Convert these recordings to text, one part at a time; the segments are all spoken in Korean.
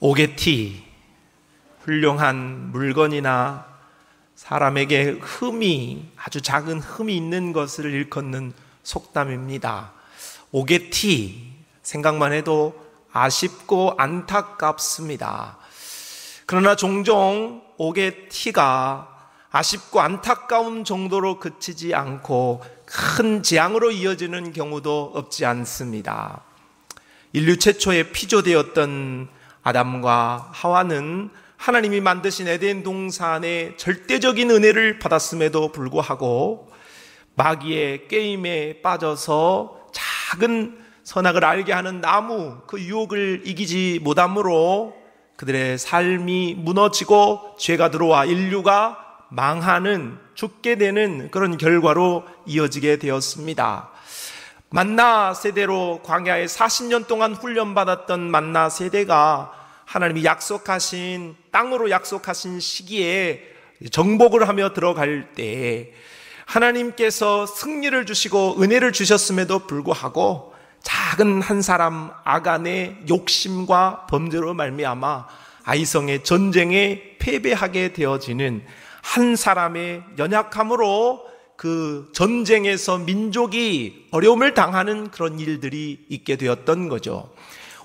오게티, 훌륭한 물건이나 사람에게 아주 작은 흠이 있는 것을 일컫는 속담입니다. 오게티, 생각만 해도 아쉽고 안타깝습니다. 그러나 종종 오게티가 아쉽고 안타까운 정도로 그치지 않고 큰 재앙으로 이어지는 경우도 없지 않습니다. 인류 최초의 피조되었던 아담과 하와는 하나님이 만드신 에덴 동산의 절대적인 은혜를 받았음에도 불구하고 마귀의 게임에 빠져서 작은 선악을 알게 하는 나무, 그 유혹을 이기지 못함으로 그들의 삶이 무너지고 죄가 들어와 인류가 망하는, 죽게 되는 그런 결과로 이어지게 되었습니다. 만나 세대로 광야에 40년 동안 훈련받았던 만나 세대가 하나님이 약속하신, 땅으로 약속하신 시기에 정복을 하며 들어갈 때 하나님께서 승리를 주시고 은혜를 주셨음에도 불구하고 작은 한 사람 아간의 욕심과 범죄로 말미암아 아이성의 전쟁에 패배하게 되어지는 한 사람의 연약함으로 그 전쟁에서 민족이 어려움을 당하는 그런 일들이 있게 되었던 거죠.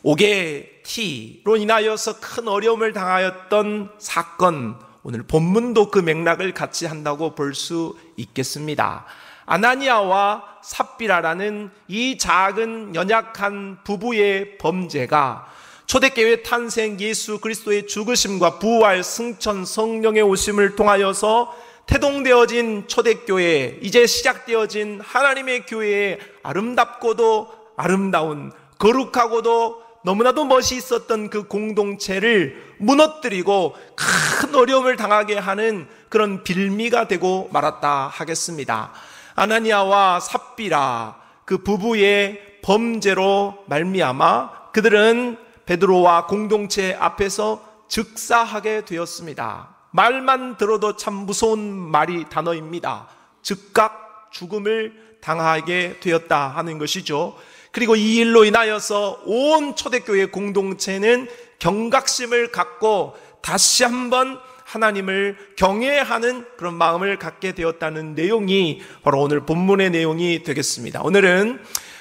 오게티로 인하여서 큰 어려움을 당하였던 사건, 오늘 본문도 그 맥락을 같이 한다고 볼 수 있겠습니다. 아나니아와 삽비라라는 이 작은 연약한 부부의 범죄가 초대교회 탄생, 예수 그리스도의 죽으심과 부활, 승천, 성령의 오심을 통하여서 태동되어진 초대교회, 이제 시작되어진 하나님의 교회의 아름답고도 아름다운, 거룩하고도 너무나도 멋이 있었던 그 공동체를 무너뜨리고 큰 어려움을 당하게 하는 그런 빌미가 되고 말았다 하겠습니다. 아나니아와 삽비라, 그 부부의 범죄로 말미암아 그들은 베드로와 공동체 앞에서 즉사하게 되었습니다. 말만 들어도 참 무서운 단어입니다. 즉각 죽음을 당하게 되었다 하는 것이죠. 그리고 이 일로 인하여서 온 초대교회 공동체는 경각심을 갖고 다시 한번 하나님을 경외하는 그런 마음을 갖게 되었다는 내용이 바로 오늘 본문의 내용이 되겠습니다. 오늘은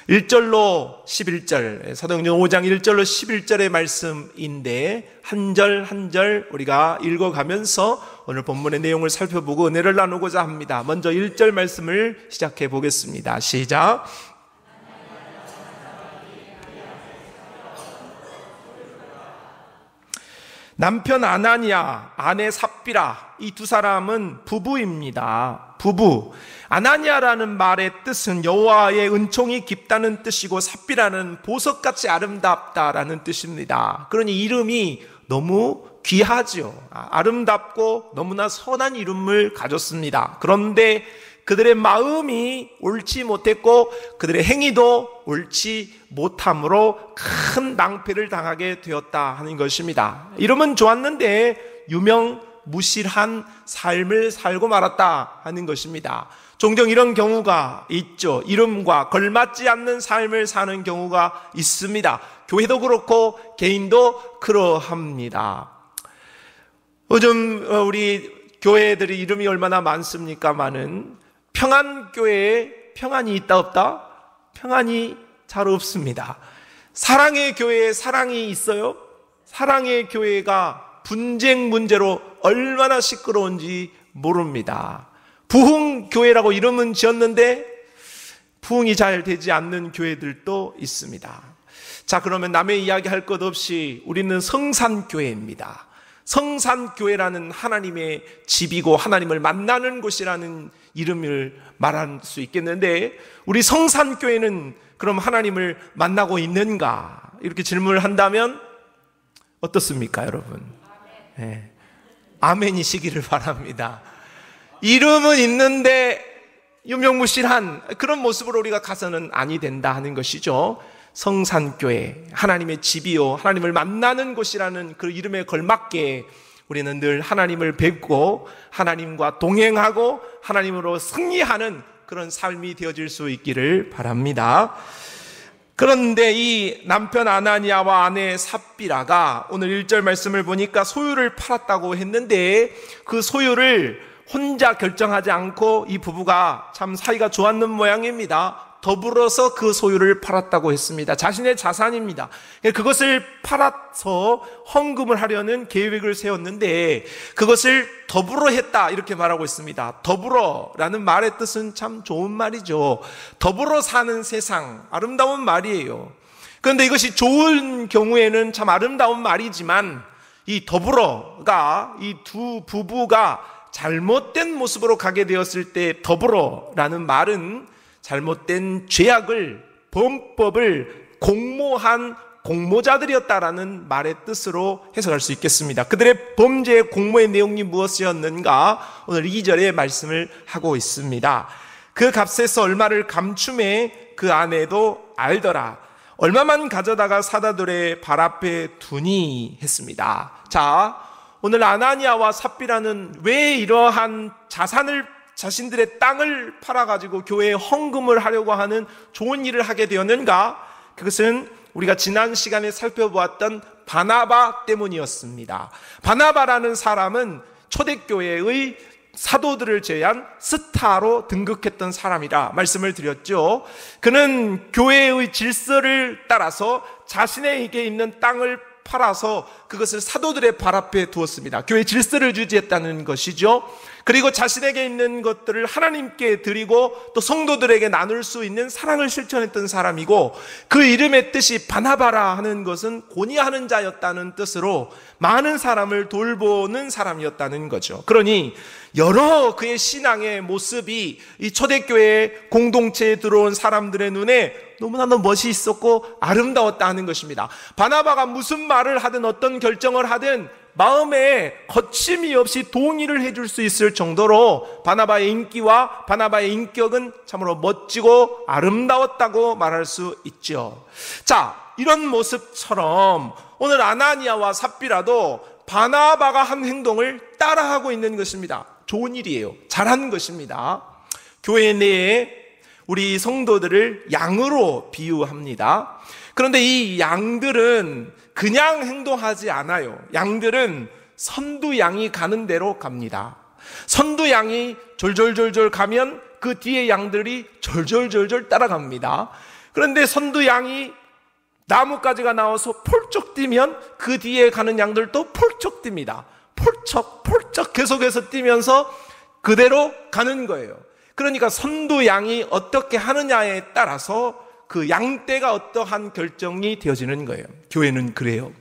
1절로 11절, 사도행전 5장 1절로 11절의 말씀인데 한 절 한 절 우리가 읽어가면서 오늘 본문의 내용을 살펴보고 은혜를 나누고자 합니다. 먼저 1절 말씀을 시작해 보겠습니다. 시작. 남편 아나니아, 아내 삽비라, 이 두 사람은 부부입니다. 부부. 아나니아라는 말의 뜻은 여호와의 은총이 깊다는 뜻이고 삽비라는 보석같이 아름답다라는 뜻입니다. 그러니 이름이 너무 귀하죠. 아름답고 너무나 선한 이름을 가졌습니다. 그런데 그들의 마음이 옳지 못했고 그들의 행위도 옳지 못함으로 큰 낭패를 당하게 되었다 하는 것입니다. 이름은 좋았는데 유명무실한 삶을 살고 말았다 하는 것입니다. 종종 이런 경우가 있죠. 이름과 걸맞지 않는 삶을 사는 경우가 있습니다. 교회도 그렇고 개인도 그러합니다. 요즘 우리 교회들이 이름이 얼마나 많습니까마는 평안교회에 평안이 있다 없다? 평안이 잘 없습니다. 사랑의 교회에 사랑이 있어요? 사랑의 교회가 분쟁 문제로 얼마나 시끄러운지 모릅니다. 부흥교회라고 이름은 지었는데 부흥이 잘 되지 않는 교회들도 있습니다. 자, 그러면 남의 이야기 할 것 없이 우리는 성산교회입니다. 성산교회라는 하나님의 집이고 하나님을 만나는 곳이라는 이름을 말할 수 있겠는데 우리 성산교회는 그럼 하나님을 만나고 있는가? 이렇게 질문을 한다면 어떻습니까, 여러분? 네. 아멘이시기를 바랍니다. 이름은 있는데 유명무실한 그런 모습으로 우리가 가서는 아니 된다 하는 것이죠. 성산교회, 하나님의 집이요 하나님을 만나는 곳이라는 그 이름에 걸맞게 우리는 늘 하나님을 뵙고 하나님과 동행하고 하나님으로 승리하는 그런 삶이 되어질 수 있기를 바랍니다. 그런데 이 남편 아나니아와 아내 삽비라가 오늘 1절 말씀을 보니까 소유를 팔았다고 했는데 그 소유를 혼자 결정하지 않고 이 부부가 참 사이가 좋았는 모양입니다. 더불어서 그 소유를 팔았다고 했습니다. 자신의 자산입니다. 그것을 팔아서 헌금을 하려는 계획을 세웠는데 그것을 더불어 했다 이렇게 말하고 있습니다. 더불어라는 말의 뜻은 참 좋은 말이죠. 더불어 사는 세상, 아름다운 말이에요. 그런데 이것이 좋은 경우에는 참 아름다운 말이지만 이 더불어가 이 두 부부가 잘못된 모습으로 가게 되었을 때 더불어라는 말은 잘못된 죄악을, 범법을 공모한 공모자들이었다라는 말의 뜻으로 해석할 수 있겠습니다. 그들의 범죄의 공모의 내용이 무엇이었는가 오늘 2절에 말씀을 하고 있습니다. 그 값에서 얼마를 감춤해 그 아내도 알더라. 얼마만 가져다가 사다들의 발 앞에 두니 했습니다. 자, 오늘 아나니아와 삽비라는 왜 이러한 자신들의 땅을 팔아가지고 교회에 헌금을 하려고 하는 좋은 일을 하게 되었는가? 그것은 우리가 지난 시간에 살펴보았던 바나바 때문이었습니다. 바나바라는 사람은 초대교회의 사도들을 제외한 스타로 등극했던 사람이라 말씀을 드렸죠. 그는 교회의 질서를 따라서 자신에게 있는 땅을 팔아서 그것을 사도들의 발 앞에 두었습니다. 교회 질서를 유지했다는 것이죠. 그리고 자신에게 있는 것들을 하나님께 드리고 또 성도들에게 나눌 수 있는 사랑을 실천했던 사람이고 그 이름의 뜻이 바나바라 하는 것은 고니하는 자였다는 뜻으로 많은 사람을 돌보는 사람이었다는 거죠. 그러니 여러 그의 신앙의 모습이 이 초대교회 공동체에 들어온 사람들의 눈에 너무나도 멋이 있었고 아름다웠다 하는 것입니다. 바나바가 무슨 말을 하든 어떤 결정을 하든 마음에 거침이 없이 동의를 해줄 수 있을 정도로 바나바의 인기와 바나바의 인격은 참으로 멋지고 아름다웠다고 말할 수 있죠. 자, 이런 모습처럼 오늘 아나니아와 삽비라도 바나바가 한 행동을 따라하고 있는 것입니다. 좋은 일이에요. 잘한 것입니다. 교회 내에 우리 성도들을 양으로 비유합니다. 그런데 이 양들은 그냥 행동하지 않아요. 양들은 선두양이 가는 대로 갑니다. 선두양이 졸졸졸졸 가면 그 뒤에 양들이 졸졸졸졸 따라갑니다. 그런데 선두양이 나뭇가지가 나와서 폴쩍 뛰면 그 뒤에 가는 양들도 폴쩍 뜁니다. 폴쩍 계속해서 뛰면서 그대로 가는 거예요. 그러니까 선두양이 어떻게 하느냐에 따라서 그 양떼가 어떠한 결정이 되어지는 거예요. 교회는 그래요.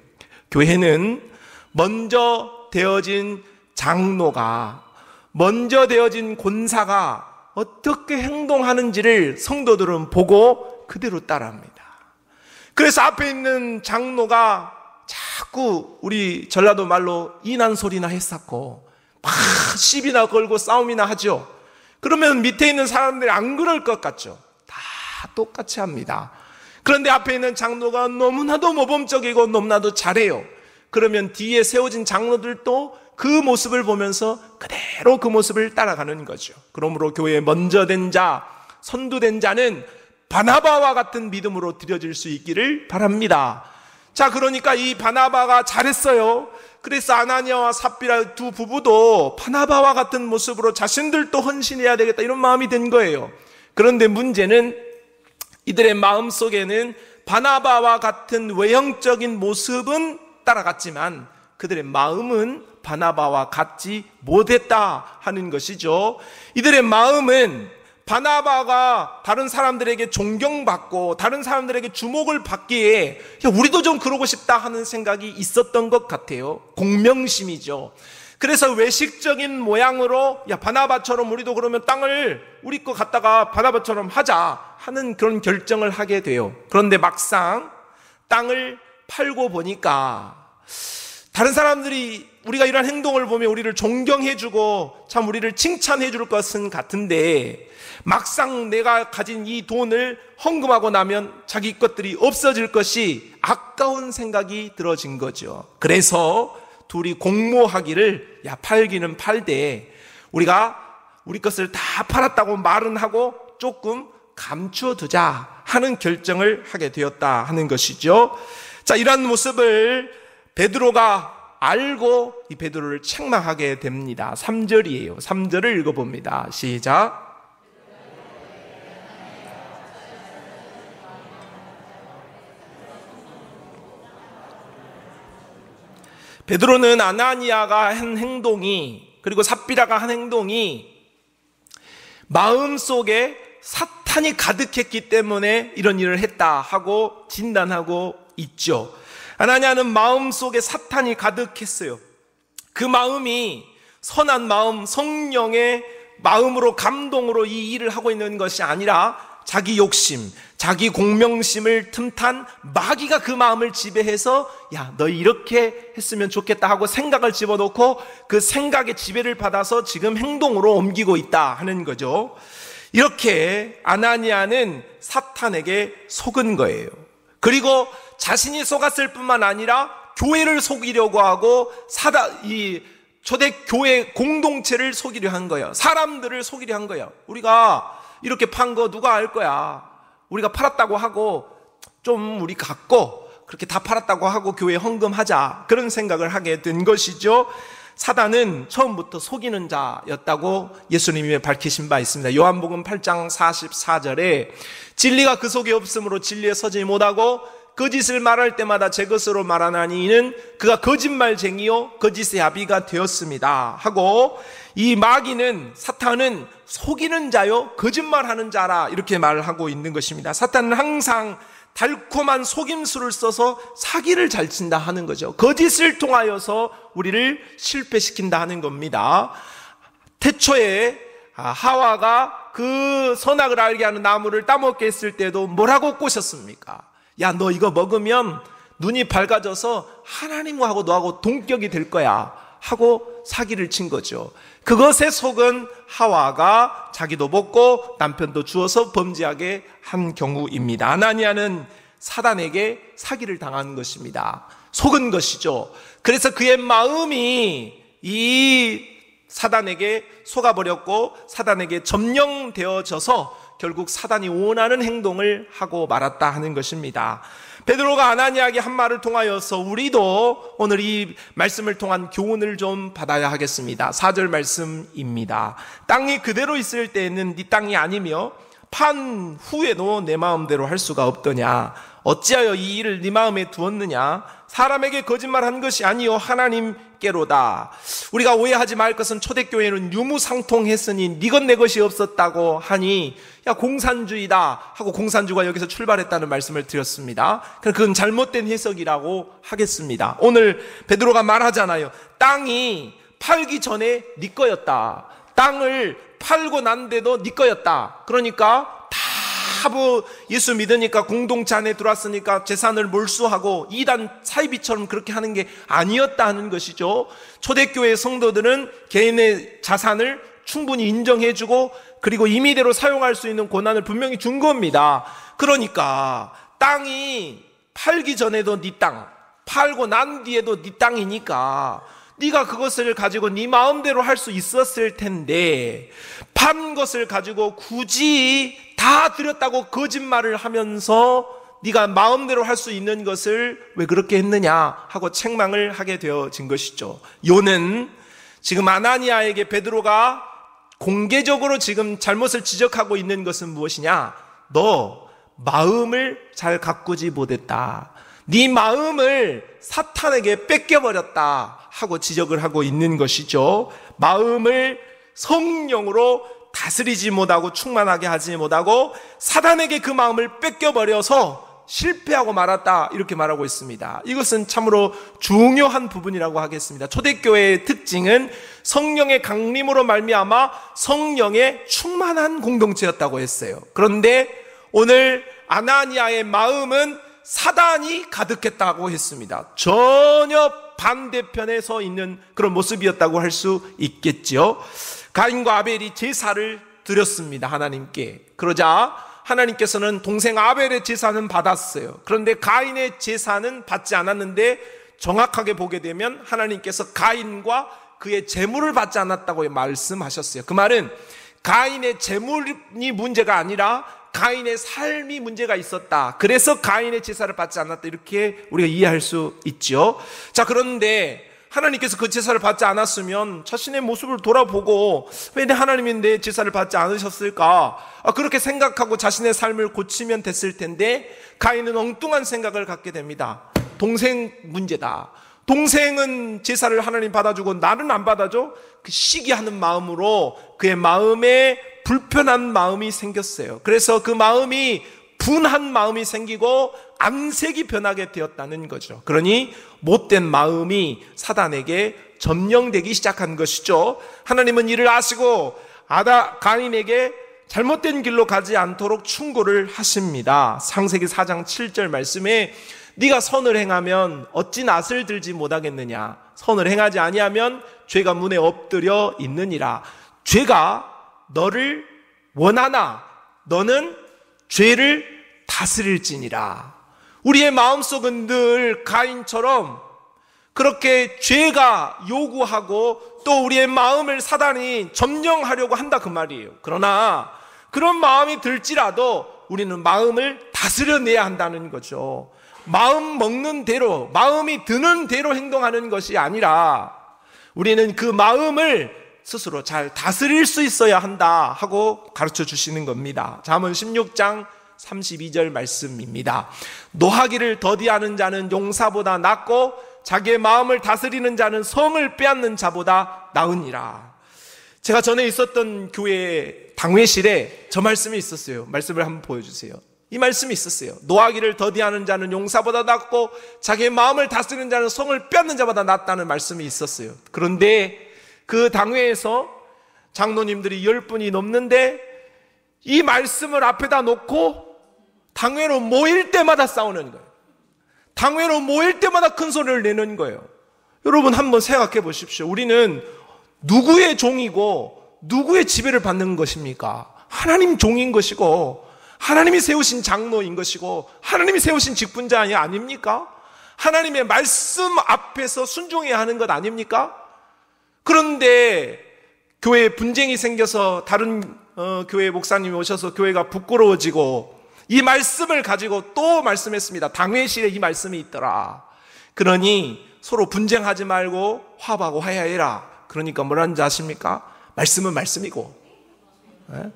교회는 먼저 되어진 장로가, 먼저 되어진 권사가 어떻게 행동하는지를 성도들은 보고 그대로 따라합니다. 그래서 앞에 있는 장로가 자꾸 우리 전라도 말로 이난 소리나 했었고 막 시비나 걸고 싸움이나 하죠. 그러면 밑에 있는 사람들이 안 그럴 것 같죠. 다 똑같이 합니다. 그런데 앞에 있는 장로가 너무나도 모범적이고 너무나도 잘해요. 그러면 뒤에 세워진 장로들도 그 모습을 보면서 그대로 그 모습을 따라가는 거죠. 그러므로 교회에 먼저 된 자, 선두된 자는 바나바와 같은 믿음으로 드려질 수 있기를 바랍니다. 자, 그러니까 이 바나바가 잘했어요. 그래서 아나니아와 삽비라 두 부부도 바나바와 같은 모습으로 자신들도 헌신해야 되겠다 이런 마음이 든 거예요. 그런데 문제는 이들의 마음 속에는 바나바와 같은 외형적인 모습은 따라갔지만 그들의 마음은 바나바와 같지 못했다 하는 것이죠. 이들의 마음은 바나바가 다른 사람들에게 존경받고 다른 사람들에게 주목을 받기에 우리도 좀 그러고 싶다 하는 생각이 있었던 것 같아요. 공명심이죠. 그래서 외식적인 모양으로 바나바처럼 우리도 그러면 땅을 우리 거 갖다가 바나바처럼 하자 하는 그런 결정을 하게 돼요. 그런데 막상 땅을 팔고 보니까 다른 사람들이 우리가 이런 행동을 보면 우리를 존경해주고 참 우리를 칭찬해줄 것은 같은데 막상 내가 가진 이 돈을 헌금하고 나면 자기 것들이 없어질 것이 아까운 생각이 들어진 거죠. 그래서 둘이 공모하기를 팔기는 팔되 우리가 우리 것을 다 팔았다고 말은 하고 조금 감춰두자 하는 결정을 하게 되었다 하는 것이죠. 자, 이러한 모습을 베드로가 알고 이 베드로를 책망하게 됩니다. 3절이에요. 3절을 읽어봅니다. 시작. 베드로는 아나니아가 한 행동이, 그리고 삽비라가 한 행동이 마음속에 사탄이 가득했기 때문에 이런 일을 했다 하고 진단하고 있죠. 아나니아는 마음속에 사탄이 가득했어요. 그 마음이 선한 마음, 성령의 마음으로, 감동으로 이 일을 하고 있는 것이 아니라 자기 욕심, 자기 공명심을 틈탄 마귀가 그 마음을 지배해서 야, 너 이렇게 했으면 좋겠다 하고 생각을 집어넣고 그 생각의 지배를 받아서 지금 행동으로 옮기고 있다 하는 거죠. 이렇게 아나니아는 사탄에게 속은 거예요. 그리고 자신이 속았을 뿐만 아니라 교회를 속이려고 하고 초대교회 공동체를 속이려 한 거예요. 사람들을 속이려 한 거예요. 우리가 이렇게 판 거 누가 알 거야. 우리가 팔았다고 하고 좀 우리 갖고 그렇게 다 팔았다고 하고 교회에 헌금하자, 그런 생각을 하게 된 것이죠. 사단은 처음부터 속이는 자였다고 예수님이 밝히신 바 있습니다. 요한복음 8장 44절에 진리가 그 속에 없으므로 진리에 서지 못하고 거짓을 말할 때마다 제 것으로 말하나니 이는 그가 거짓말쟁이요 거짓의 아비가 되었습니다 하고, 이 마귀는, 사탄은 속이는 자요 거짓말하는 자라 이렇게 말하고 있는 것입니다. 사탄은 항상 달콤한 속임수를 써서 사기를 잘 친다 하는 거죠. 거짓을 통하여서 우리를 실패시킨다 하는 겁니다. 태초에 하와가 그 선악을 알게 하는 나무를 따먹게 했을 때도 뭐라고 꼬셨습니까? 야, 너 이거 먹으면 눈이 밝아져서 하나님하고 너하고 동격이 될 거야 하고 사기를 친 거죠. 그것에 속은 하와가 자기도 먹고 남편도 주어서 범죄하게 한 경우입니다. 아나니아는 사단에게 사기를 당한 것입니다. 속은 것이죠. 그래서 그의 마음이 이 사단에게 속아버렸고 사단에게 점령되어져서 결국 사단이 원하는 행동을 하고 말았다 하는 것입니다. 베드로가 아나니아에게 한 말을 통하여서 우리도 오늘 이 말씀을 통한 교훈을 좀 받아야 하겠습니다. 4절 말씀입니다. 땅이 그대로 있을 때에는 네 땅이 아니며 판 후에도 내 마음대로 할 수가 없더냐. 어찌하여 이 일을 네 마음에 두었느냐. 사람에게 거짓말한 것이 아니요 하나님께로다. 우리가 오해하지 말 것은 초대교회는 유무상통했으니 네 것 내 것이 없었다고 하니 야, 공산주의다 하고 공산주의가 여기서 출발했다는 말씀을 드렸습니다. 그건 잘못된 해석이라고 하겠습니다. 오늘 베드로가 말하잖아요. 땅이 팔기 전에 네 거였다. 땅을 팔고 난 데도 네 거였다. 그러니까 예수 믿으니까 공동체 안에 들어왔으니까 재산을 몰수하고 이단 사이비처럼 그렇게 하는 게 아니었다 하는 것이죠. 초대교회 성도들은 개인의 자산을 충분히 인정해주고 그리고 임의대로 사용할 수 있는 권한을 분명히 준 겁니다. 그러니까 땅이 팔기 전에도 네 땅, 팔고 난 뒤에도 네 땅이니까 네가 그것을 가지고 네 마음대로 할 수 있었을 텐데 판 것을 가지고 굳이 다 드렸다고 거짓말을 하면서 네가 마음대로 할 수 있는 것을 왜 그렇게 했느냐 하고 책망을 하게 되어진 것이죠. 요는 지금 아나니아에게 베드로가 공개적으로 지금 잘못을 지적하고 있는 것은 무엇이냐? 너 마음을 잘 가꾸지 못했다. 네 마음을 사탄에게 뺏겨버렸다 하고 지적을 하고 있는 것이죠. 마음을 성령으로 다스리지 못하고 충만하게 하지 못하고 사단에게 그 마음을 뺏겨버려서 실패하고 말았다 이렇게 말하고 있습니다. 이것은 참으로 중요한 부분이라고 하겠습니다. 초대교회의 특징은 성령의 강림으로 말미암아 성령의 충만한 공동체였다고 했어요. 그런데 오늘 아나니아의 마음은 사단이 가득했다고 했습니다. 전혀 반대편에 서 있는 그런 모습이었다고 할 수 있겠죠. 가인과 아벨이 제사를 드렸습니다. 하나님께. 그러자 하나님께서는 동생 아벨의 제사는 받았어요. 그런데 가인의 제사는 받지 않았는데 정확하게 보게 되면 하나님께서 가인과 그의 재물을 받지 않았다고 말씀하셨어요. 그 말은 가인의 재물이 문제가 아니라 가인의 삶이 문제가 있었다. 그래서 가인의 제사를 받지 않았다. 이렇게 우리가 이해할 수 있죠. 자, 그런데 하나님께서 그 제사를 받지 않았으면 자신의 모습을 돌아보고 왜 하나님이 내 제사를 받지 않으셨을까? 그렇게 생각하고 자신의 삶을 고치면 됐을 텐데 가인은 엉뚱한 생각을 갖게 됩니다. 동생 문제다. 동생은 제사를 하나님 받아주고 나는 안 받아줘? 그 시기하는 마음으로 그의 마음에 불편한 마음이 생겼어요. 그래서 그 마음이 분한 마음이 생기고 안색이 변하게 되었다는 거죠. 그러니 못된 마음이 사단에게 점령되기 시작한 것이죠. 하나님은 이를 아시고 가인에게 잘못된 길로 가지 않도록 충고를 하십니다. 창세기 4장 7절 말씀에 네가 선을 행하면 어찌 낯을 들지 못하겠느냐. 선을 행하지 아니하면 죄가 문에 엎드려 있느니라. 죄가 너를 원하나 너는 죄를 다스릴지니라. 우리의 마음속은 늘 가인처럼 그렇게 죄가 요구하고 또 우리의 마음을 사단이 점령하려고 한다 그 말이에요. 그러나 그런 마음이 들지라도 우리는 마음을 다스려내야 한다는 거죠. 마음 먹는 대로, 마음이 드는 대로 행동하는 것이 아니라 우리는 그 마음을 스스로 잘 다스릴 수 있어야 한다 하고 가르쳐 주시는 겁니다. 잠언 16장 32절 말씀입니다. 노하기를 더디하는 자는 용사보다 낫고 자기의 마음을 다스리는 자는 성을 빼앗는 자보다 나으니라. 제가 전에 있었던 교회 당회실에 저 말씀이 있었어요. 말씀을 한번 보여주세요. 이 말씀이 있었어요. 노하기를 더디하는 자는 용사보다 낫고 자기의 마음을 다스리는 자는 성을 빼앗는 자보다 낫다는 말씀이 있었어요. 그런데 그 당회에서 장로님들이 10분이 넘는데 이 말씀을 앞에다 놓고 당회로 모일 때마다 싸우는 거예요. 당회로 모일 때마다 큰 소리를 내는 거예요. 여러분 한번 생각해 보십시오. 우리는 누구의 종이고 누구의 지배를 받는 것입니까? 하나님 종인 것이고 하나님이 세우신 장로인 것이고 하나님이 세우신 직분자 아닙니까? 하나님의 말씀 앞에서 순종해야 하는 것 아닙니까? 그런데 교회에 분쟁이 생겨서 다른 교회 목사님이 오셔서 교회가 부끄러워지고 이 말씀을 가지고 또 말씀했습니다. 당회실에 이 말씀이 있더라. 그러니 서로 분쟁하지 말고 화합하고 화해해라. 그러니까 뭐라는지 아십니까? 말씀은 말씀이고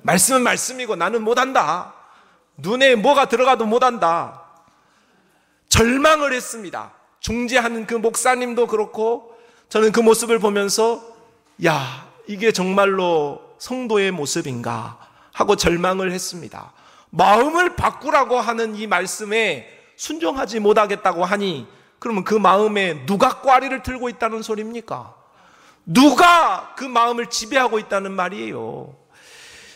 말씀은 말씀이고 나는 못한다. 눈에 뭐가 들어가도 못한다. 절망을 했습니다. 중재하는 그 목사님도 그렇고 저는 그 모습을 보면서 야, 이게 정말로 성도의 모습인가 하고 절망을 했습니다. 마음을 바꾸라고 하는 이 말씀에 순종하지 못하겠다고 하니 그러면 그 마음에 누가 꽈리를 틀고 있다는 소리입니까? 누가 그 마음을 지배하고 있다는 말이에요.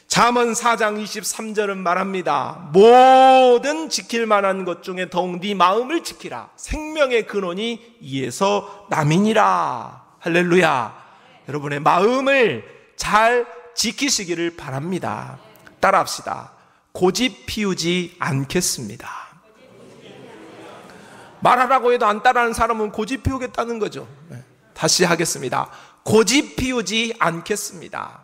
잠언 4장 23절은 말합니다. 모든 지킬 만한 것 중에 더욱 네 마음을 지키라. 생명의 근원이 이에서 남이니라. 할렐루야. 여러분의 마음을 잘 지키시기를 바랍니다. 따라합시다. 고집 피우지 않겠습니다. 말하라고 해도 안 따라하는 사람은 고집 피우겠다는 거죠. 다시 하겠습니다. 고집 피우지 않겠습니다.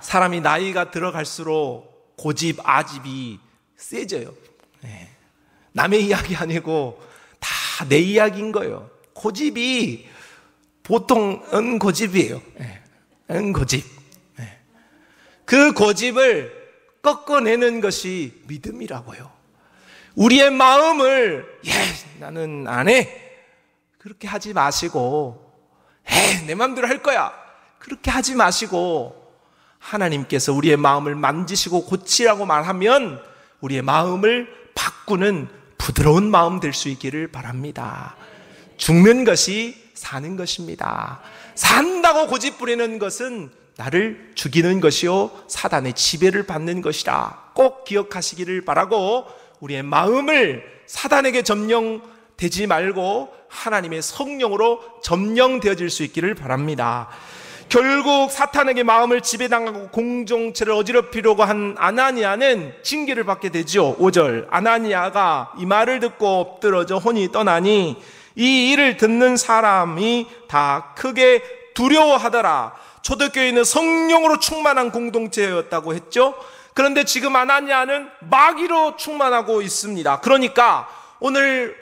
사람이 나이가 들어갈수록 고집, 아집이 세져요. 남의 이야기 아니고 다 내 이야기인 거예요. 고집이 보통 은고집이에요. 은고집. 그 고집을 꺾어내는 것이 믿음이라고요. 우리의 마음을 나는 안 해. 그렇게 하지 마시고 내 마음대로 할 거야. 그렇게 하지 마시고 하나님께서 우리의 마음을 만지시고 고치라고 말하면 우리의 마음을 바꾸는 부드러운 마음 될 수 있기를 바랍니다. 죽는 것이 사는 것입니다. 산다고 고집 부리는 것은 나를 죽이는 것이요 사단의 지배를 받는 것이라 꼭 기억하시기를 바라고 우리의 마음을 사단에게 점령되지 말고 하나님의 성령으로 점령되어질 수 있기를 바랍니다. 결국 사탄에게 마음을 지배당하고 공동체를 어지럽히려고 한 아나니아는 징계를 받게 되죠. 5절 아나니아가 이 말을 듣고 엎드러져 혼이 떠나니 이 일을 듣는 사람이 다 크게 두려워하더라. 초대교회는 성령으로 충만한 공동체였다고 했죠. 그런데 지금 아나니아는 마귀로 충만하고 있습니다. 그러니까 오늘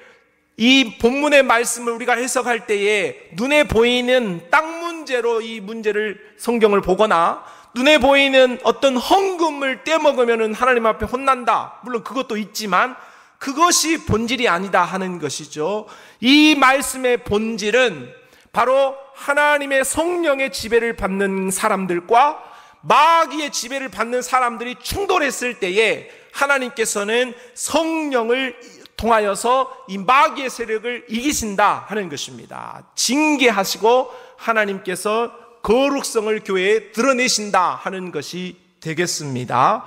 이 본문의 말씀을 우리가 해석할 때에 눈에 보이는 땅 문제로 이 문제를 성경을 보거나 눈에 보이는 어떤 헌금을 떼먹으면 하나님 앞에 혼난다, 물론 그것도 있지만 그것이 본질이 아니다 하는 것이죠. 이 말씀의 본질은 바로 하나님의 성령의 지배를 받는 사람들과 마귀의 지배를 받는 사람들이 충돌했을 때에 하나님께서는 성령을 통하여서 이 마귀의 세력을 이기신다 하는 것입니다. 징계하시고 하나님께서 거룩성을 교회에 드러내신다 하는 것이 되겠습니다.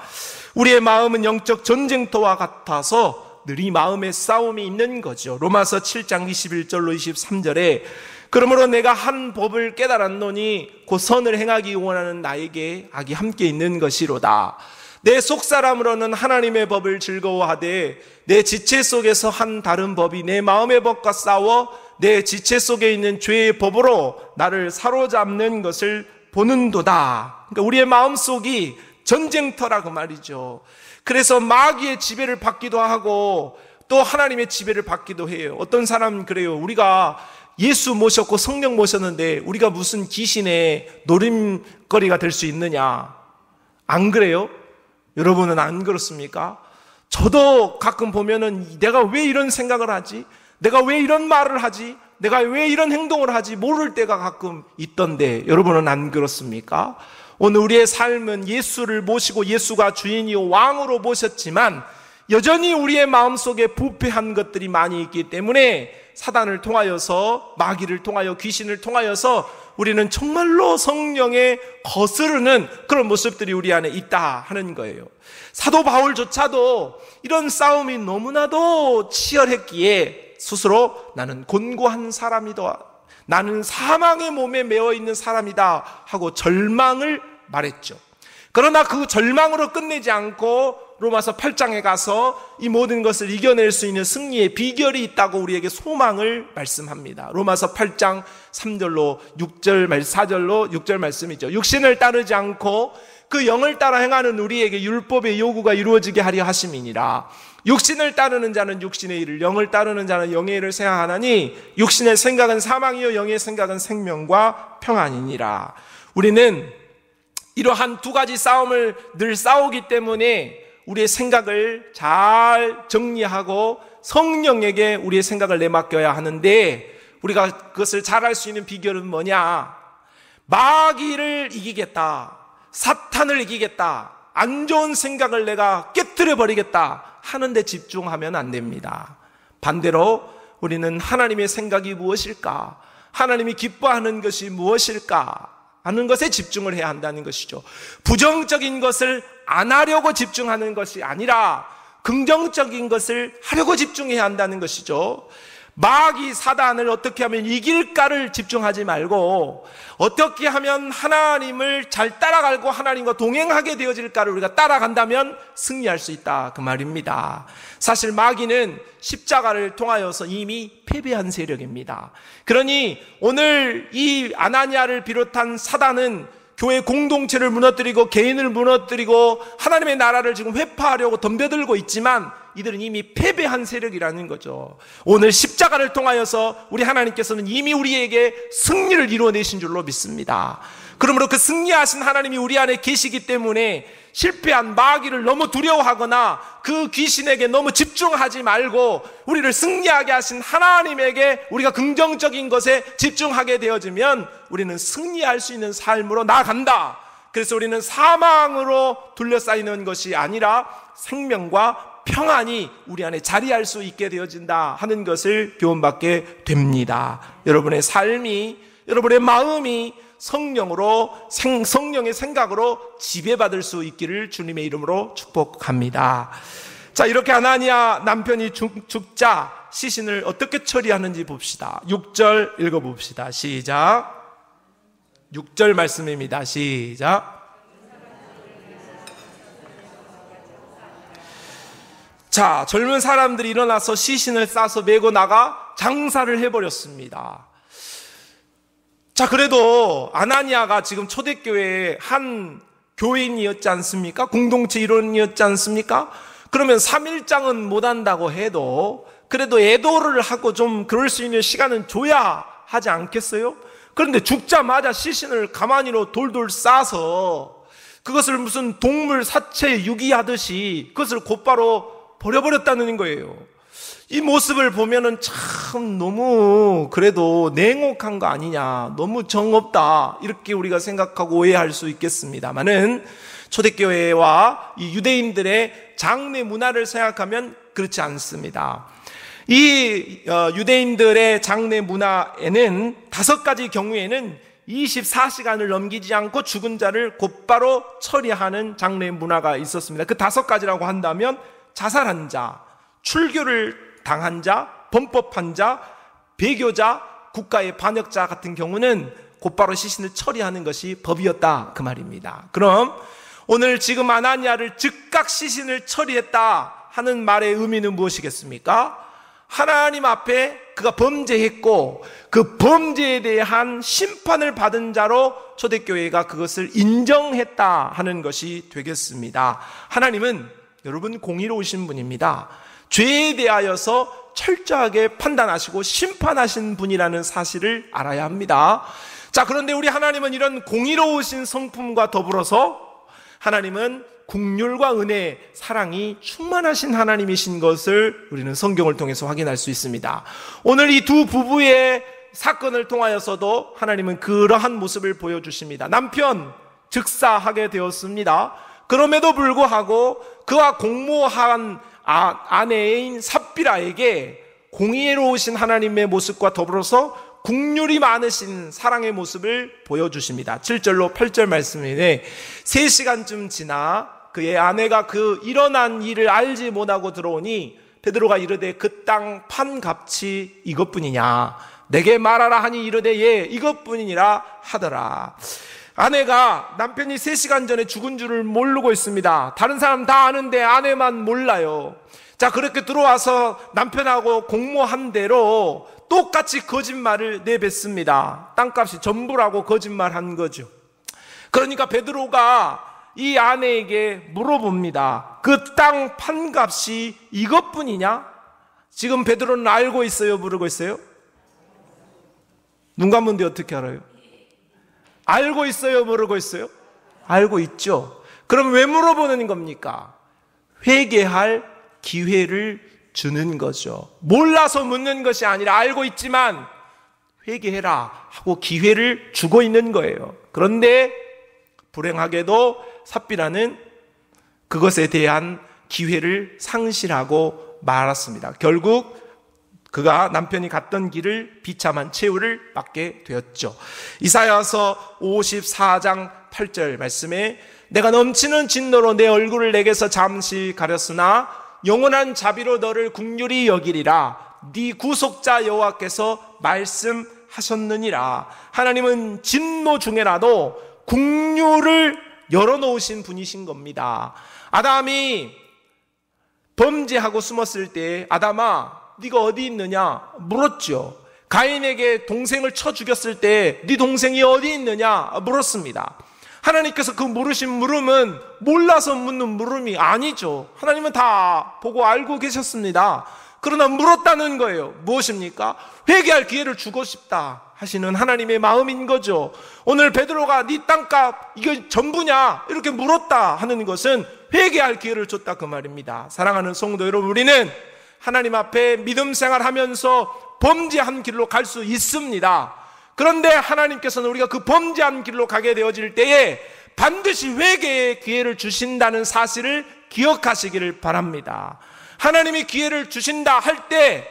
우리의 마음은 영적 전쟁터와 같아서 늘 이 마음에 싸움이 있는 거죠. 로마서 7장 21절로 23절에 그러므로 내가 한 법을 깨달았노니 곧 선을 행하기 원하는 나에게 악이 함께 있는 것이로다. 내 속사람으로는 하나님의 법을 즐거워하되 내 지체 속에서 한 다른 법이 내 마음의 법과 싸워 내 지체 속에 있는 죄의 법으로 나를 사로잡는 것을 보는도다. 그러니까 우리의 마음속이 전쟁터라 그 말이죠. 그래서 마귀의 지배를 받기도 하고 또 하나님의 지배를 받기도 해요. 어떤 사람은 그래요. 우리가 예수 모셨고 성령 모셨는데 우리가 무슨 귀신의 노림거리가 될 수 있느냐? 안 그래요? 여러분은 안 그렇습니까? 저도 가끔 보면은 내가 왜 이런 생각을 하지? 내가 왜 이런 말을 하지? 내가 왜 이런 행동을 하지? 모를 때가 가끔 있던데 여러분은 안 그렇습니까? 오늘 우리의 삶은 예수를 모시고 예수가 주인이요 왕으로 모셨지만 여전히 우리의 마음속에 부패한 것들이 많이 있기 때문에 사단을 통하여서 마귀를 통하여 귀신을 통하여서 우리는 정말로 성령에 거스르는 그런 모습들이 우리 안에 있다 하는 거예요. 사도 바울조차도 이런 싸움이 너무나도 치열했기에 스스로 나는 곤고한 사람이다, 나는 사망의 몸에 매어 있는 사람이다 하고 절망을 말했죠. 그러나 그 절망으로 끝내지 않고 로마서 8장에 가서 이 모든 것을 이겨낼 수 있는 승리의 비결이 있다고 우리에게 소망을 말씀합니다. 로마서 8장 3절로 6절, 4절로 6절 말씀이죠. 육신을 따르지 않고 그 영을 따라 행하는 우리에게 율법의 요구가 이루어지게 하려 하심이니라. 육신을 따르는 자는 육신의 일을, 영을 따르는 자는 영의 일을 생각하나니 육신의 생각은 사망이요 영의 생각은 생명과 평안이니라. 우리는 이러한 두 가지 싸움을 늘 싸우기 때문에 우리의 생각을 잘 정리하고 성령에게 우리의 생각을 내맡겨야 하는데 우리가 그것을 잘할 수 있는 비결은 뭐냐? 마귀를 이기겠다, 사탄을 이기겠다, 안 좋은 생각을 내가 깨뜨려 버리겠다 하는 데 집중하면 안 됩니다. 반대로 우리는 하나님의 생각이 무엇일까? 하나님이 기뻐하는 것이 무엇일까? 하는 것에 집중을 해야 한다는 것이죠. 부정적인 것을 안 하려고 집중하는 것이 아니라 긍정적인 것을 하려고 집중해야 한다는 것이죠. 마귀 사단을 어떻게 하면 이길까를 집중하지 말고 어떻게 하면 하나님을 잘 따라가고 하나님과 동행하게 되어질까를 우리가 따라간다면 승리할 수 있다 그 말입니다. 사실 마귀는 십자가를 통하여서 이미 패배한 세력입니다. 그러니 오늘 이 아나니아를 비롯한 사단은 교회 공동체를 무너뜨리고 개인을 무너뜨리고 하나님의 나라를 지금 회파하려고 덤벼들고 있지만 이들은 이미 패배한 세력이라는 거죠. 오늘 십자가를 통하여서 우리 하나님께서는 이미 우리에게 승리를 이루어내신 줄로 믿습니다. 그러므로 그 승리하신 하나님이 우리 안에 계시기 때문에 실패한 마귀를 너무 두려워하거나 그 귀신에게 너무 집중하지 말고 우리를 승리하게 하신 하나님에게 우리가 긍정적인 것에 집중하게 되어지면 우리는 승리할 수 있는 삶으로 나아간다. 그래서 우리는 사망으로 둘러싸이는 것이 아니라 생명과 평안이 우리 안에 자리할 수 있게 되어진다 하는 것을 교훈받게 됩니다. 여러분의 삶이, 여러분의 마음이 성령으로, 성령의 생각으로 지배받을 수 있기를 주님의 이름으로 축복합니다. 자, 이렇게 아나니아 남편이 죽자 시신을 어떻게 처리하는지 봅시다. 6절 읽어봅시다. 시작. 6절 말씀입니다. 시작. 자, 젊은 사람들이 일어나서 시신을 싸서 메고 나가 장사를 해버렸습니다. 자, 그래도 아나니아가 지금 초대교회의 한 교인이었지 않습니까? 공동체 일원이었지 않습니까? 그러면 3일장은 못한다고 해도 그래도 애도를 하고 좀 그럴 수 있는 시간은 줘야 하지 않겠어요? 그런데 죽자마자 시신을 가만히로 돌돌 싸서 그것을 무슨 동물 사체 유기하듯이 그것을 곧바로 버려버렸다는 거예요. 이 모습을 보면은 참 너무 그래도 냉혹한 거 아니냐, 너무 정없다, 이렇게 우리가 생각하고 오해할 수 있겠습니다만은 초대교회와 이 유대인들의 장례 문화를 생각하면 그렇지 않습니다. 이 유대인들의 장례 문화에는 5가지 경우에는 24시간을 넘기지 않고 죽은 자를 곧바로 처리하는 장례 문화가 있었습니다. 그 5가지라고 한다면 자살한 자, 출교를 당한 자, 범법한 자, 배교자, 국가의 반역자 같은 경우는 곧바로 시신을 처리하는 것이 법이었다, 그 말입니다. 그럼 오늘 지금 아나니아를 즉각 시신을 처리했다 하는 말의 의미는 무엇이겠습니까? 하나님 앞에 그가 범죄했고 그 범죄에 대한 심판을 받은 자로 초대교회가 그것을 인정했다 하는 것이 되겠습니다. 하나님은 여러분 공의로우신 분입니다. 죄에 대하여서 철저하게 판단하시고 심판하신 분이라는 사실을 알아야 합니다. 자, 그런데 우리 하나님은 이런 공의로우신 성품과 더불어서 하나님은 긍휼과 은혜, 사랑이 충만하신 하나님이신 것을 우리는 성경을 통해서 확인할 수 있습니다. 오늘 이 두 부부의 사건을 통하여서도 하나님은 그러한 모습을 보여주십니다. 남편 즉사하게 되었습니다. 그럼에도 불구하고 그와 공모한 아내인 삽비라에게 공의로우신 하나님의 모습과 더불어서 긍휼이 많으신 사랑의 모습을 보여주십니다. 7절로 8절 말씀인데 3시간쯤 지나 그의 아내가 그 일어난 일을 알지 못하고 들어오니 베드로가 이르되 그 땅 판 값이 이것뿐이냐, 내게 말하라 하니 이르되 예 이것뿐이니라 하더라. 아내가 남편이 3시간 전에 죽은 줄을 모르고 있습니다. 다른 사람 다 아는데 아내만 몰라요. 자, 그렇게 들어와서 남편하고 공모한 대로 똑같이 거짓말을 내뱉습니다. 땅값이 전부라고 거짓말한 거죠. 그러니까 베드로가 이 아내에게 물어봅니다. 그 땅 판값이 이것뿐이냐? 지금 베드로는 알고 있어요, 모르고 있어요? 눈 감은데 어떻게 알아요? 알고 있어요, 모르고 있어요? 알고 있죠. 그럼 왜 물어보는 겁니까? 회개할 기회를 주는 거죠. 몰라서 묻는 것이 아니라 알고 있지만 회개해라 하고 기회를 주고 있는 거예요. 그런데 불행하게도 삽비라는 그것에 대한 기회를 상실하고 말았습니다. 결국 그가 남편이 갔던 길을 비참한 최후를 맞게 되었죠. 이사야서 54장 8절 말씀에 내가 넘치는 진노로 내 얼굴을 내게서 잠시 가렸으나 영원한 자비로 너를 긍휼히 여기리라. 네 구속자 여호와께서 말씀하셨느니라. 하나님은 진노 중에라도 긍휼을 열어놓으신 분이신 겁니다. 아담이 범죄하고 숨었을 때 아담아 네가 어디 있느냐 물었죠. 가인에게 동생을 쳐 죽였을 때 네 동생이 어디 있느냐 물었습니다. 하나님께서 그 물으신 물음은 몰라서 묻는 물음이 아니죠. 하나님은 다 보고 알고 계셨습니다. 그러나 물었다는 거예요. 무엇입니까? 회개할 기회를 주고 싶다 하시는 하나님의 마음인 거죠. 오늘 베드로가 네 땅값 이게 전부냐 이렇게 물었다 하는 것은 회개할 기회를 줬다 그 말입니다. 사랑하는 성도 여러분, 우리는 하나님 앞에 믿음 생활하면서 범죄한 길로 갈 수 있습니다. 그런데 하나님께서는 우리가 그 범죄한 길로 가게 되어질 때에 반드시 회개의 기회를 주신다는 사실을 기억하시기를 바랍니다. 하나님이 기회를 주신다 할 때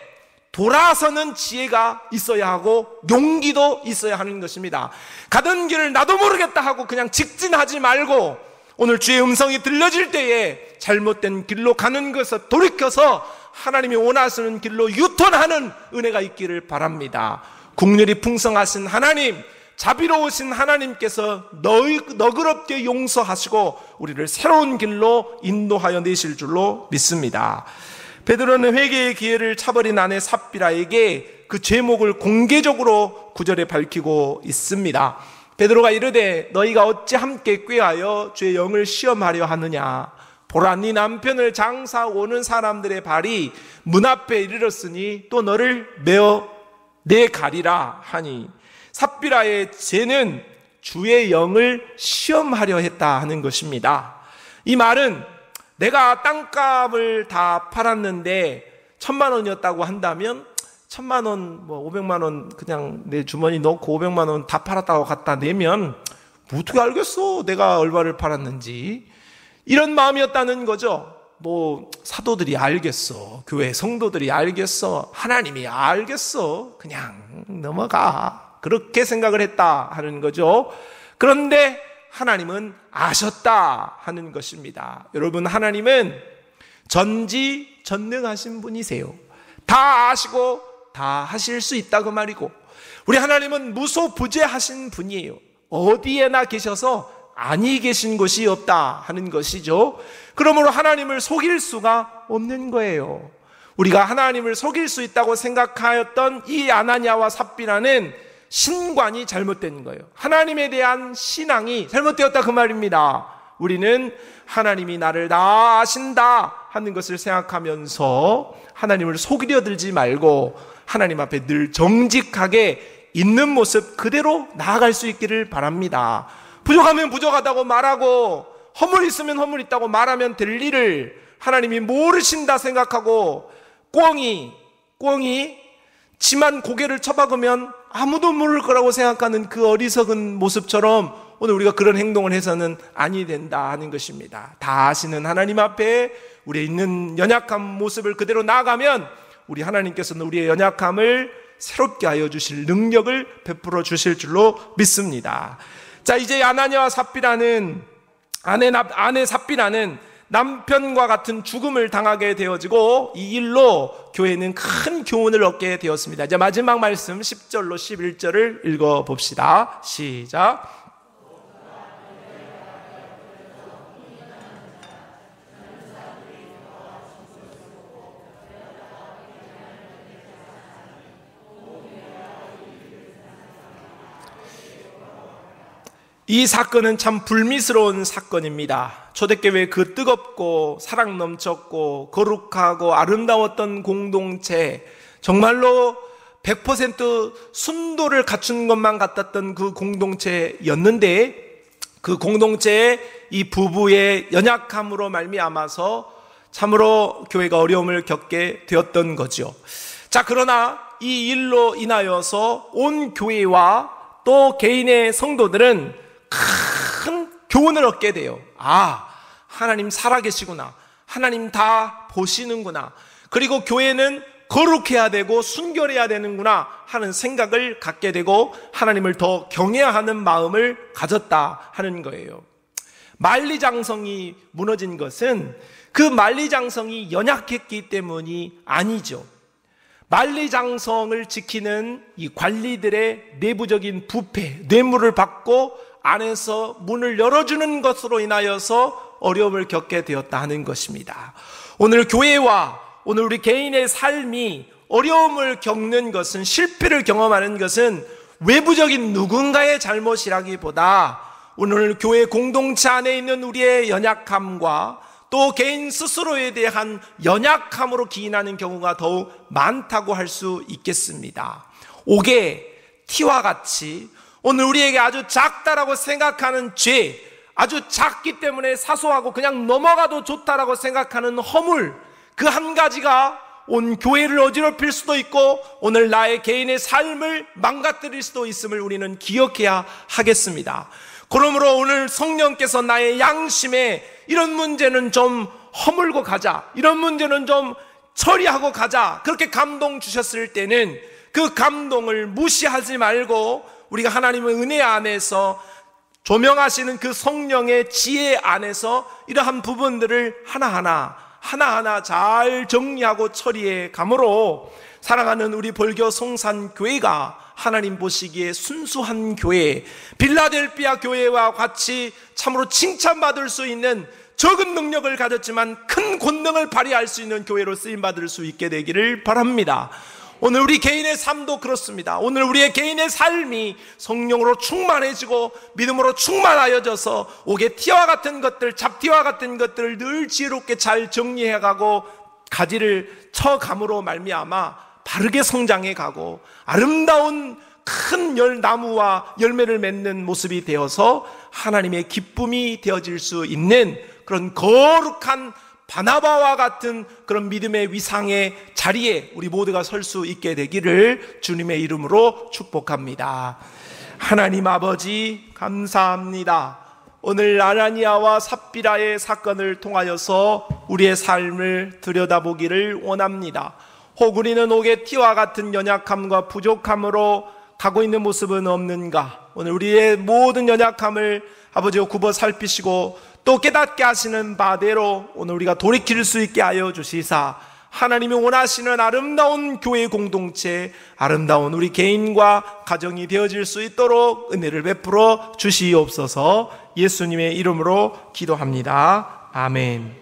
돌아서는 지혜가 있어야 하고 용기도 있어야 하는 것입니다. 가던 길을 나도 모르겠다 하고 그냥 직진하지 말고 오늘 주의 음성이 들려질 때에 잘못된 길로 가는 것을 돌이켜서 하나님이 원하시는 길로 유턴하는 은혜가 있기를 바랍니다. 긍휼이 풍성하신 하나님, 자비로우신 하나님께서 너그럽게 용서하시고 우리를 새로운 길로 인도하여 내실 줄로 믿습니다. 베드로는 회개의 기회를 차버린 아내 삽비라에게 그 죄목을 공개적으로 9절에 밝히고 있습니다. 베드로가 이르되 너희가 어찌 함께 꾀하여 주의 영을 시험하려 하느냐. 보라, 네 남편을 장사하고 오는 사람들의 발이 문 앞에 이르렀으니 또 너를 메어 내가리라 하니, 삽비라의 죄는 주의 영을 시험하려 했다 하는 것입니다. 이 말은 내가 땅값을 다 팔았는데 1,000,000원이었다고 한다면 1,000,000원, 500만원 그냥 내 주머니 넣고 500만원 다 팔았다고 갖다 내면 어떻게 알겠어 내가 얼마를 팔았는지, 이런 마음이었다는 거죠. 사도들이 알겠어, 교회 성도들이 알겠어, 하나님이 알겠어, 그냥 넘어가, 그렇게 생각을 했다 하는 거죠. 그런데 하나님은 아셨다 하는 것입니다. 여러분, 하나님은 전지전능하신 분이세요. 다 아시고 다 하실 수 있다 그 말이고, 우리 하나님은 무소부재하신 분이에요. 어디에나 계셔서 아니 계신 곳이 없다 하는 것이죠. 그러므로 하나님을 속일 수가 없는 거예요. 우리가 하나님을 속일 수 있다고 생각하였던 이 아나니아와 삽비라는 신관이 잘못된 거예요. 하나님에 대한 신앙이 잘못되었다 그 말입니다. 우리는 하나님이 나를 다 아신다 하는 것을 생각하면서 하나님을 속이려 들지 말고 하나님 앞에 늘 정직하게 있는 모습 그대로 나아갈 수 있기를 바랍니다. 부족하면 부족하다고 말하고 허물 있으면 허물 있다고 말하면 될 일을 하나님이 모르신다 생각하고 꽁이 지만 고개를 쳐박으면 아무도 모를 거라고 생각하는 그 어리석은 모습처럼 오늘 우리가 그런 행동을 해서는 아니 된다 하는 것입니다. 다 아시는 하나님 앞에 우리의 있는 연약한 모습을 그대로 나아가면 우리 하나님께서는 우리의 연약함을 새롭게 하여 주실 능력을 베풀어 주실 줄로 믿습니다. 자, 이제 아나니아와 삽비라는 아내 삽비라는 남편과 같은 죽음을 당하게 되어지고 이 일로 교회는 큰 교훈을 얻게 되었습니다. 이제 마지막 말씀 10절로 11절을 읽어봅시다. 시작. 이 사건은 참 불미스러운 사건입니다. 초대교회 그 뜨겁고 사랑 넘쳤고 거룩하고 아름다웠던 공동체, 정말로 100% 순도를 갖춘 것만 같았던 그 공동체였는데, 그 공동체의 이 부부의 연약함으로 말미암아서 참으로 교회가 어려움을 겪게 되었던 거죠. 자, 그러나 이 일로 인하여서 온 교회와 또 개인의 성도들은 큰 교훈을 얻게 돼요. 아, 하나님 살아계시구나. 하나님 다 보시는구나. 그리고 교회는 거룩해야 되고 순결해야 되는구나 하는 생각을 갖게 되고 하나님을 더 경외해야 하는 마음을 가졌다 하는 거예요. 만리장성이 무너진 것은 그 만리장성이 연약했기 때문이 아니죠. 만리장성을 지키는 이 관리들의 내부적인 부패, 뇌물을 받고 안에서 문을 열어주는 것으로 인하여서 어려움을 겪게 되었다 하는 것입니다. 오늘 교회와 오늘 우리 개인의 삶이 어려움을 겪는 것은, 실패를 경험하는 것은 외부적인 누군가의 잘못이라기보다 오늘 교회 공동체 안에 있는 우리의 연약함과 또 개인 스스로에 대한 연약함으로 기인하는 경우가 더욱 많다고 할 수 있겠습니다. 옥의 티와 같이 오늘 우리에게 아주 작다라고 생각하는 죄, 아주 작기 때문에 사소하고 그냥 넘어가도 좋다라고 생각하는 허물, 그 한 가지가 온 교회를 어지럽힐 수도 있고 오늘 나의 개인의 삶을 망가뜨릴 수도 있음을 우리는 기억해야 하겠습니다. 그러므로 오늘 성령께서 나의 양심에 이런 문제는 좀 허물고 가자, 이런 문제는 좀 처리하고 가자, 그렇게 감동 주셨을 때는 그 감동을 무시하지 말고 우리가 하나님의 은혜 안에서 조명하시는 그 성령의 지혜 안에서 이러한 부분들을 하나하나 잘 정리하고 처리해 감으로 사랑하는 우리 벌교 성산교회가 하나님 보시기에 순수한 교회, 빌라델피아 교회와 같이 참으로 칭찬받을 수 있는 적은 능력을 가졌지만 큰 권능을 발휘할 수 있는 교회로 쓰임받을 수 있게 되기를 바랍니다. 오늘 우리 개인의 삶도 그렇습니다. 오늘 우리의 개인의 삶이 성령으로 충만해지고 믿음으로 충만하여져서 옥의 티와 같은 것들, 잡티와 같은 것들을 늘 지혜롭게 잘 정리해가고 가지를 쳐감으로 말미암아 바르게 성장해가고 아름다운 큰 나무와 열매를 맺는 모습이 되어서 하나님의 기쁨이 되어질 수 있는 그런 거룩한 바나바와 같은 그런 믿음의 위상의 자리에 우리 모두가 설 수 있게 되기를 주님의 이름으로 축복합니다. 하나님 아버지 감사합니다. 오늘 아나니아와 삽비라의 사건을 통하여서 우리의 삶을 들여다보기를 원합니다. 혹 우리는 옥의 티와 같은 연약함과 부족함으로 가고 있는 모습은 없는가? 오늘 우리의 모든 연약함을 아버지가 굽어 살피시고 또 깨닫게 하시는 바대로 오늘 우리가 돌이킬 수 있게 하여 주시사 하나님이 원하시는 아름다운 교회 공동체, 아름다운 우리 개인과 가정이 되어질 수 있도록 은혜를 베풀어 주시옵소서. 예수님의 이름으로 기도합니다. 아멘.